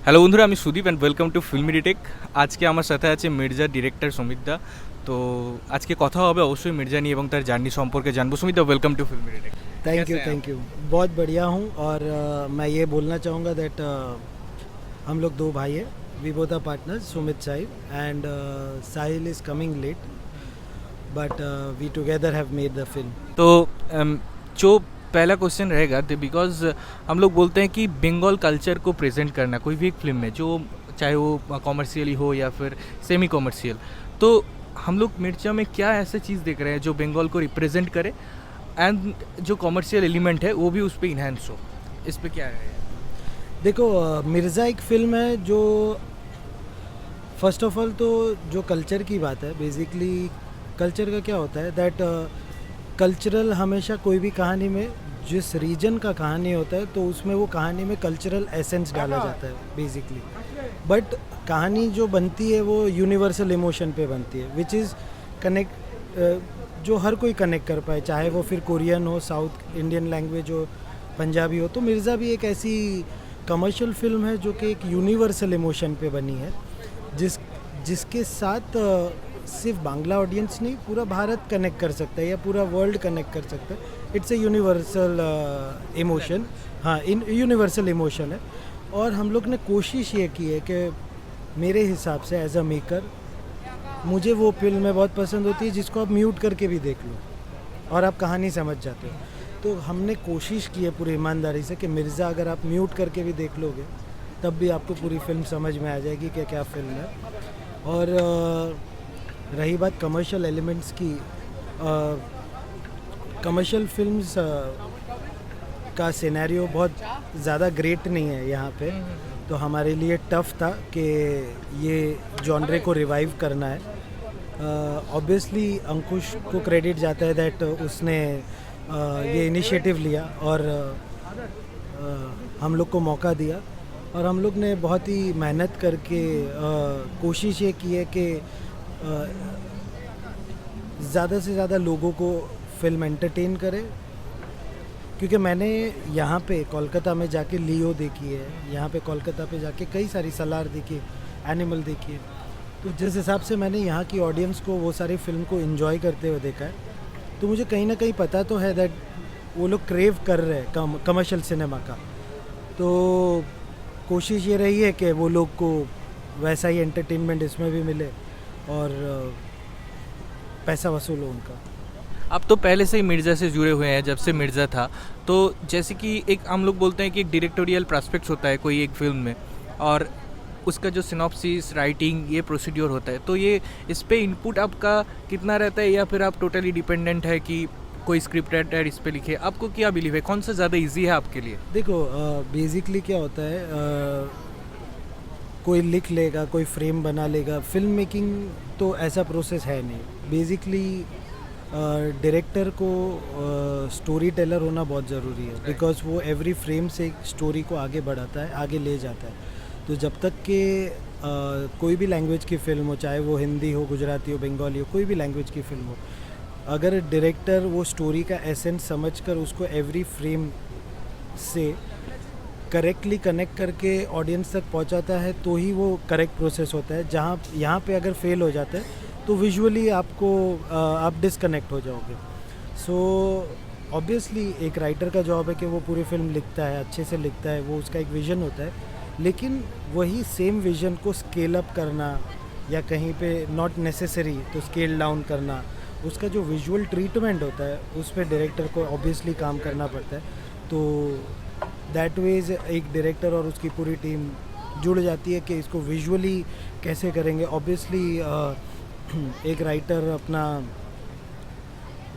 Hello বন্ধুরা, আমি Sudip and welcome to filmy ডিটেক। আজকে আমার সাথে আছে মির্জা ডিরেক্টর সুমিত দা। তো আজকে কথা হবে অবশ্যই মির্জা নিয়ে এবং তার জার্নি সম্পর্কে জানবো। সুমিত দা, ওয়েলকাম टू फिल्मी डिटेक। थैंक कैसे यू हैं आप? Thank you. बहुत बढ़िया हूँ और मैं ये बोलना चाहूँगा दैट हम लोग दो भाई हैं, we both are partners, Sumit Sahil and Sahil is coming late but we together have made the film. तो जो पहला क्वेश्चन रहेगा तो बिकॉज हम लोग बोलते हैं कि बंगाल कल्चर को प्रेजेंट करना कोई भी एक फिल्म में, जो चाहे वो कॉमर्शियली हो या फिर सेमी कॉमर्शियल, तो हम लोग मिर्चा में क्या ऐसे चीज़ देख रहे हैं जो बंगाल को रिप्रेजेंट करे एंड जो कॉमर्शियल एलिमेंट है वो भी उस पर इन्हेंस हो। इस पे क्या है? देखो मिर्ज़ा एक फ़िल्म है जो फर्स्ट ऑफ ऑल तो जो कल्चर की बात है, बेसिकली कल्चर का क्या होता है दैट कल्चरल हमेशा कोई भी कहानी में जिस रीजन का कहानी होता है तो उसमें वो कहानी में कल्चरल एसेंस डाला जाता है बेसिकली। बट कहानी जो बनती है वो यूनिवर्सल इमोशन पे बनती है विच इज़ कनेक्ट, जो हर कोई कनेक्ट कर पाए, चाहे वो फिर कोरियन हो, साउथ इंडियन लैंग्वेज हो, पंजाबी हो। तो मिर्ज़ा भी एक ऐसी कमर्शियल फिल्म है जो कि एक यूनिवर्सल इमोशन पे बनी है, जिसके साथ सिर्फ बांग्ला ऑडियंस नहीं, पूरा भारत कनेक्ट कर सकता है या पूरा वर्ल्ड कनेक्ट कर सकता है। It's a universal emotion. हाँ, इन यूनिवर्सल इमोशन है। और हम लोग ने कोशिश ये की है कि मेरे हिसाब से एज अ मेकर मुझे वो फिल्में बहुत पसंद होती है जिसको आप म्यूट करके भी देख लो और आप कहानी समझ जाते हो। तो हमने कोशिश की है पूरी ईमानदारी से कि मिर्ज़ा अगर आप म्यूट करके भी देख लोगे तब भी आपको पूरी फिल्म समझ में आ जाएगी कि क्या फिल्म है। और रही बात कमर्शियल एलिमेंट्स की, कमर्शियल फिल्म्स का सिनेरियो बहुत ज़्यादा ग्रेट नहीं है यहाँ पे, तो हमारे लिए टफ़ था कि ये जॉनरे को रिवाइव करना है। ऑब्वियसली अंकुश को क्रेडिट जाता है दैट उसने ये इनिशिएटिव लिया और हम लोग को मौका दिया और हम लोग ने बहुत ही मेहनत करके कोशिश ये की है कि ज़्यादा से ज़्यादा लोगों को फिल्म एंटरटेन करे। क्योंकि मैंने यहाँ पे कोलकाता में जाके लियो देखी है, यहाँ पे कोलकाता पे जाके कई सारी सलार देखी है, एनिमल देखी है। तो जिस हिसाब से मैंने यहाँ की ऑडियंस को वो सारी फिल्म को एंजॉय करते हुए देखा है, तो मुझे कहीं ना कहीं पता तो है दैट वो लोग क्रेव कर रहे हैं कमर्शियल सिनेमा का। तो कोशिश ये रही है कि वो लोग को वैसा ही एंटरटेनमेंट इसमें भी मिले और पैसा वसूल हो उनका। आप तो पहले से ही मिर्ज़ा से जुड़े हुए हैं, जब से मिर्ज़ा था। तो जैसे कि एक हम लोग बोलते हैं कि एक डायरेक्टोरियल प्रॉस्पेक्ट्स होता है कोई एक फिल्म में, और उसका जो सिनॉप्सिस, राइटिंग, ये प्रोसीड्योर होता है, तो ये इस पे इनपुट आपका कितना रहता है, या फिर आप टोटली डिपेंडेंट है कि कोई स्क्रिप्ट राइटर इस पे लिखे? आपको क्या बिलीव है, कौन सा ज़्यादा इजी है आपके लिए? देखो बेसिकली क्या होता है, कोई लिख लेगा, कोई फ्रेम बना लेगा। फिल्म मेकिंग तो ऐसा प्रोसेस है नहीं। बेसिकली डायरेक्टर को स्टोरी टेलर होना बहुत ज़रूरी है, बिकॉज वो एवरी फ्रेम से स्टोरी को आगे बढ़ाता है, आगे ले जाता है। तो जब तक कि कोई भी लैंग्वेज की फ़िल्म हो, चाहे वो हिंदी हो, गुजराती हो, बंगाली हो, कोई भी लैंग्वेज की फ़िल्म हो, अगर डायरेक्टर वो स्टोरी का एसेंस समझकर उसको एवरी फ्रेम से करेक्टली कनेक्ट करके ऑडियंस तक पहुंचाता है, तो ही वो करेक्ट प्रोसेस होता है। जहाँ यहाँ पे अगर फेल हो जाता है तो विजुअली आपको आप डिसकनेक्ट हो जाओगे। सो ऑब्वियसली एक राइटर का जॉब है कि वो पूरी फिल्म लिखता है, अच्छे से लिखता है, वो उसका एक विज़न होता है। लेकिन वही सेम विज़न को स्केल अप करना या कहीं पे नॉट नेसेसरी तो स्केल डाउन करना, उसका जो विजुअल ट्रीटमेंट होता है उस पर डायरेक्टर को ऑब्वियसली काम करना पड़ता है। तो दैट वेज एक डायरेक्टर और उसकी पूरी टीम जुड़ जाती है कि इसको विजुअली कैसे करेंगे। ऑब्वियसली एक राइटर अपना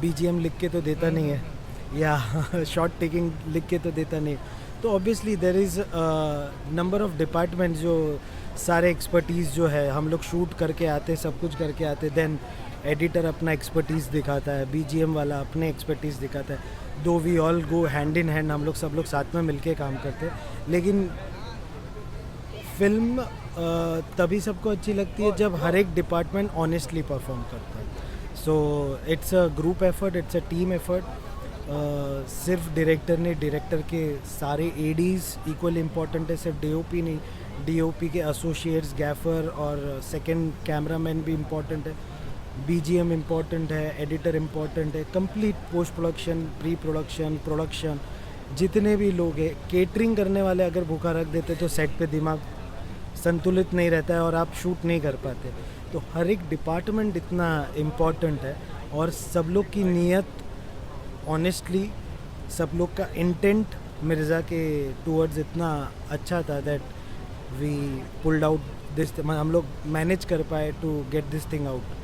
बीजीएम लिख के तो देता नहीं है या शॉट टेकिंग लिख के तो देता नहीं। तो obviously there is number of departments, जो सारे एक्सपर्टीज़ जो है हम लोग शूट करके आते, सब कुछ करके आते, देन एडिटर अपना एक्सपर्टीज़ दिखाता है, बीजीएम वाला अपने एक्सपर्टीज़ दिखाता है। Though we all go hand in hand, हम लोग सब लोग साथ में मिलके काम करते हैं। लेकिन फिल्म तभी सबको अच्छी लगती है जब हर एक डिपार्टमेंट ऑनेस्टली परफॉर्म करता है। So it's a group effort, it's a team effort. सिर्फ डायरेक्टर नहीं, डायरेक्टर के सारे एडीज़ इक्वल इम्पॉर्टेंट है, सिर्फ डीओपी नहीं, डीओपी के एसोसिएट्स, गैफर और सेकंड कैमरामैन भी इम्पोर्टेंट है, बीजीएम इम्पोर्टेंट है, एडिटर इम्पोर्टेंट है, complete post production, pre production, production, जितने भी लोग हैं, केटरिंग करने वाले अगर भूखा रख देते तो सेट पे दिमाग संतुलित नहीं रहता है और आप शूट नहीं कर पाते। तो हर एक डिपार्टमेंट इतना इम्पोर्टेंट है और सब लोग की नीयत, ऑनेस्टली सब लोग का इंटेंट मिर्ज़ा के टूवर्ड्स इतना अच्छा था that we pulled out this, हम लोग मैनेज कर पाए to get this thing out.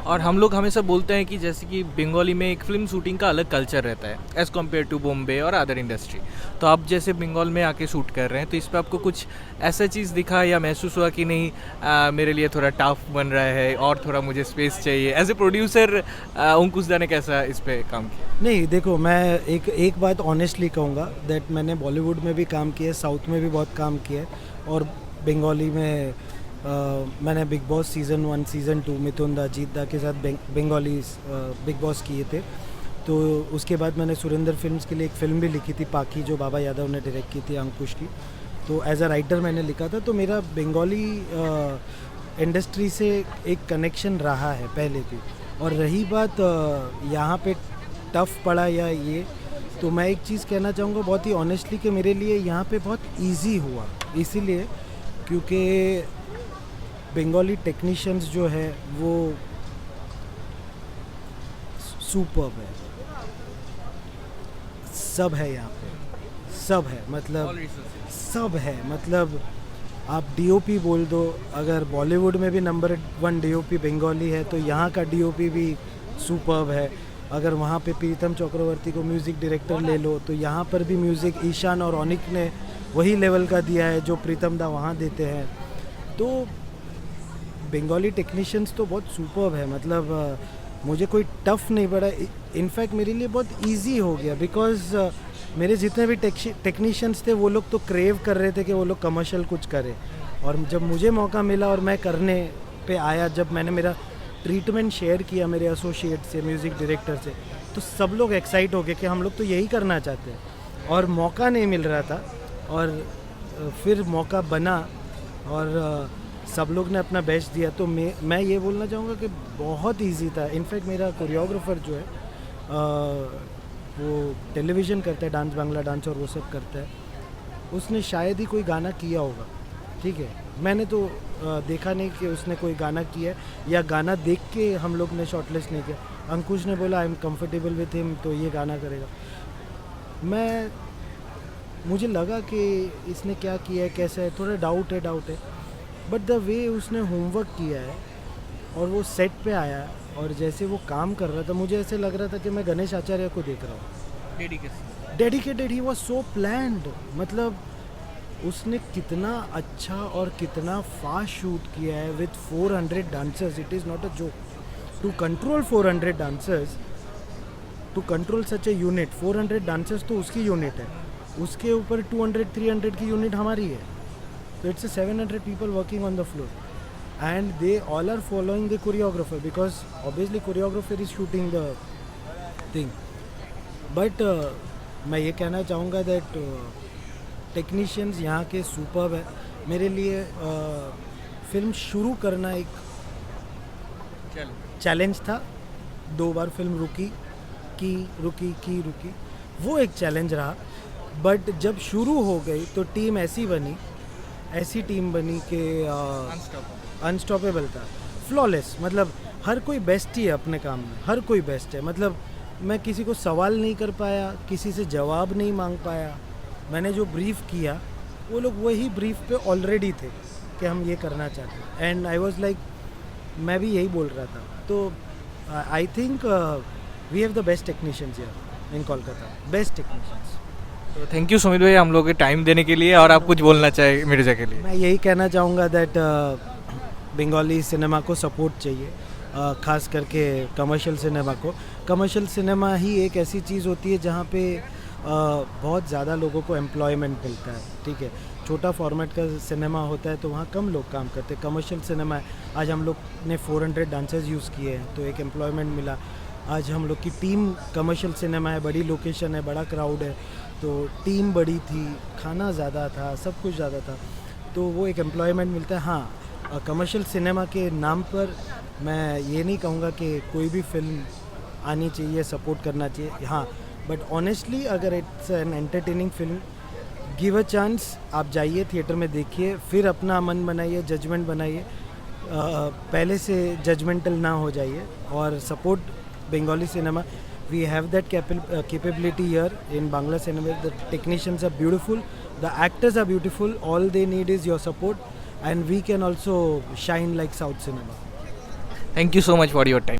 और हम लोग हमेशा बोलते हैं कि जैसे कि बंगाली में एक फ़िल्म शूटिंग का अलग कल्चर रहता है एज़ कम्पेयर टू बॉम्बे और अदर इंडस्ट्री। तो आप जैसे बंगाल में आके शूट कर रहे हैं, तो इस पर आपको कुछ ऐसा चीज़ दिखा या महसूस हुआ कि नहीं मेरे लिए थोड़ा टफ बन रहा है और थोड़ा मुझे स्पेस चाहिए? एज ए प्रोड्यूसर अंकुश दा ने कैसा इस पर काम किया? नहीं, देखो मैं एक बात ऑनेस्टली कहूँगा दैट मैंने बॉलीवुड में भी काम किया है, साउथ में भी बहुत काम किया है और बंगाली में मैंने बिग बॉस सीज़न 1 सीज़न 2 मिथुन दा, जीत दा के साथ बंगाली बिग बॉस किए थे। तो उसके बाद मैंने सुरेंद्र फिल्म्स के लिए एक फ़िल्म भी लिखी थी पाखी, जो बाबा यादव ने डायरेक्ट की थी अंकुश की। तो एज अ राइटर मैंने लिखा था, तो मेरा बंगाली इंडस्ट्री से एक कनेक्शन रहा है पहले भी। और रही बात यहाँ पे टफ़ पड़ा या ये, तो मैं एक चीज़ कहना चाहूँगा बहुत ही ऑनेस्टली कि मेरे लिए यहाँ पे बहुत इजी हुआ, इसीलिए क्योंकि बंगाली टेक्नीशियंस जो है वो सुपर्ब है, सब है यहाँ पे, सब है, मतलब सब है, मतलब आप डीओपी बोल दो, अगर बॉलीवुड में भी नंबर 1 डीओपी बंगाली है तो यहाँ का डीओपी भी सुपर्ब है। अगर वहाँ पे प्रीतम चक्रवर्ती को म्यूज़िक डायरेक्टर ले लो तो यहाँ पर भी म्यूज़िक ईशान और ओनिक ने वही लेवल का दिया है जो प्रीतम दा वहाँ देते हैं। तो बंगाली टेक्नीशियंस तो बहुत सुपर्ब है, मतलब मुझे कोई टफ़ नहीं पड़ा, इनफैक्ट मेरे लिए बहुत इजी हो गया बिकॉज़ मेरे जितने भी टेक्नीशियंस थे वो लोग तो क्रेव कर रहे थे कि वो लोग कमर्शियल कुछ करें, और जब मुझे मौका मिला और मैं करने पे आया, जब मैंने मेरा ट्रीटमेंट शेयर किया मेरे एसोसिएट से, म्यूज़िक डायरेक्टर से, तो सब लोग एक्साइट हो गए कि हम लोग तो यही करना चाहते हैं और मौका नहीं मिल रहा था। और फिर मौका बना और सब लोग ने अपना बेस्ट दिया। तो मैं ये बोलना चाहूँगा कि बहुत इजी था। इनफैक्ट मेरा कोरियोग्राफर जो है वो टेलीविज़न करता है, डांस बांग्ला डांस और वो सब करता है, उसने शायद ही कोई गाना किया होगा, ठीक है, मैंने तो देखा नहीं कि उसने कोई गाना किया है या गाना देख के हम लोग ने शॉर्टलिस्ट नहीं किया। अंकुश ने बोला I am comfortable with him तो ये गाना करेगा। मुझे लगा कि इसने क्या किया है, कैसा है, थोड़ा डाउट है, बट द वे उसने होमवर्क किया है और वो सेट पे आया और जैसे वो काम कर रहा था, मुझे ऐसे लग रहा था कि मैं गणेश आचार्य को देख रहा हूँ। Dedicated, he was so planned, मतलब उसने कितना अच्छा और कितना फास्ट शूट किया है with 400 dancers. It is not a joke to control 400 dancers, to control such a unit. 400 dancers तो उसकी यूनिट है, उसके ऊपर 200-300 की यूनिट हमारी है, तो it's 700 people working on the floor and they all are following the choreographer because obviously choreographer is shooting the thing. But मैं ये कहना चाहूँगा that टेक्नीशियंस यहाँ के सुपर्ब है। मेरे लिए फिल्म शुरू करना एक चैलेंज था। 2 बार फिल्म रुकी, वो एक चैलेंज रहा, बट जब शुरू हो गई तो टीम ऐसी टीम बनी कि अनस्टॉपेबल था, फ्लॉलेस, मतलब हर कोई बेस्ट ही है अपने काम में, हर कोई बेस्ट है। मतलब मैं किसी को सवाल नहीं कर पाया, किसी से जवाब नहीं मांग पाया, मैंने जो ब्रीफ किया वो लोग वही ब्रीफ पे ऑलरेडी थे कि हम ये करना चाहते हैं, एंड आई वाज लाइक, मैं भी यही बोल रहा था। तो I think we have the best technicians here in Kolkata, best technicians. तो थैंक यू सुमित भाई हम लोग के टाइम देने के लिए, और आप कुछ बोलना चाहे मिर्जा के लिए? मैं यही कहना चाहूँगा दैट बंगाली सिनेमा को सपोर्ट चाहिए, ख़ास करके कमर्शियल सिनेमा को। कमर्शियल सिनेमा ही एक ऐसी चीज़ होती है जहाँ पे बहुत ज़्यादा लोगों को एम्प्लॉयमेंट मिलता है, ठीक है। छोटा फॉर्मेट का सिनेमा होता है तो वहाँ कम लोग काम करते हैं। कमर्शियल सिनेमा है, आज हम लोग ने 400 डांसर्स यूज़ किए हैं तो एक एम्प्लॉयमेंट मिला। आज हम लोग की टीम, कमर्शियल सिनेमा है, बड़ी लोकेशन है, बड़ा क्राउड है, तो टीम बड़ी थी, खाना ज़्यादा था, सब कुछ ज़्यादा था। तो वो एक एम्प्लॉयमेंट मिलता है। हाँ, कमर्शियल सिनेमा के नाम पर मैं ये नहीं कहूँगा कि कोई भी फिल्म आनी चाहिए, सपोर्ट करना चाहिए। हाँ, बट ऑनेस्टली अगर it's an entertaining film, give a chance, आप जाइए थिएटर में देखिए, फिर अपना मन बनाइए, जजमेंट बनाइए, पहले से जजमेंटल ना हो जाइए और support Bengali cinema. We have that capability here in Bangla cinema. The technicians are beautiful, the actors are beautiful, all they need is your support, and we can also shine like South cinema. Thank you so much for your time.